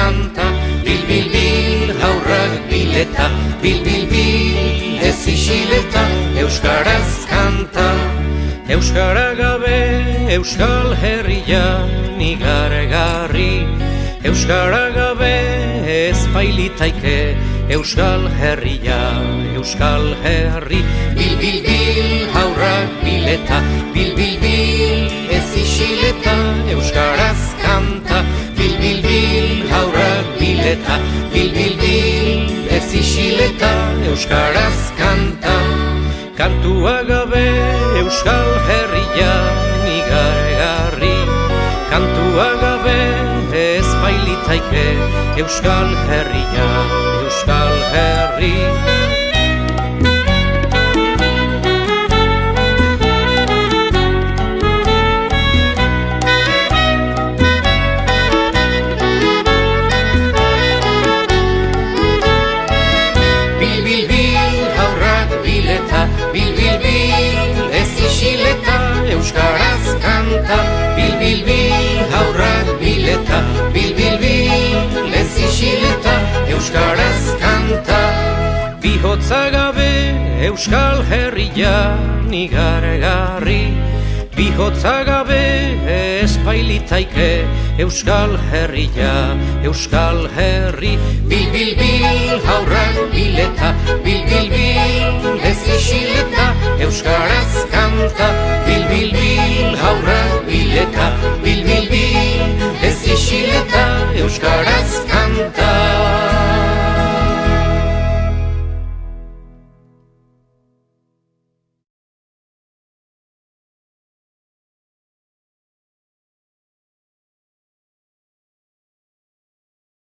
kanta, bil, bil, bil, haurrak bileta, bil, bil, bil, ez isileta, euskaraz kanta. Euskara gabe, euskal herrian igargarri, euskara gabe ez bailitaike, euskal herria, euskal herri. Bil, bil, bil, haurrak bileta, bil, bil, bil, ez isileta, euskaraz kanta. Bil, bil, bil, haurrak bileta, bil, bil, bil, ez isileta, euskaraz kanta. Kantua gabe euskal herrian igargarri, kantua gabe ez bailitaike, euskal herria, euskal herri. Bil, bil, bil, haurrak bileta, bil, bil, bil, ez isileta, euskaraz kanta. Bil, bil, bil, haurrak bileta, bil, bil, bil, ez isileta, euskaraz kanta. Bihotza gabe euskal herrian igargarri, bihotza gabe ez bailitaike, euskal herria, euskal herri. Bil, bil, bil, haurrak bileta, bil, bil, bil, ez isileta, euskaraz kanta. Bil, bil, bil, haurrak bileta, bil, bil, bil, ez isileta, euskaraz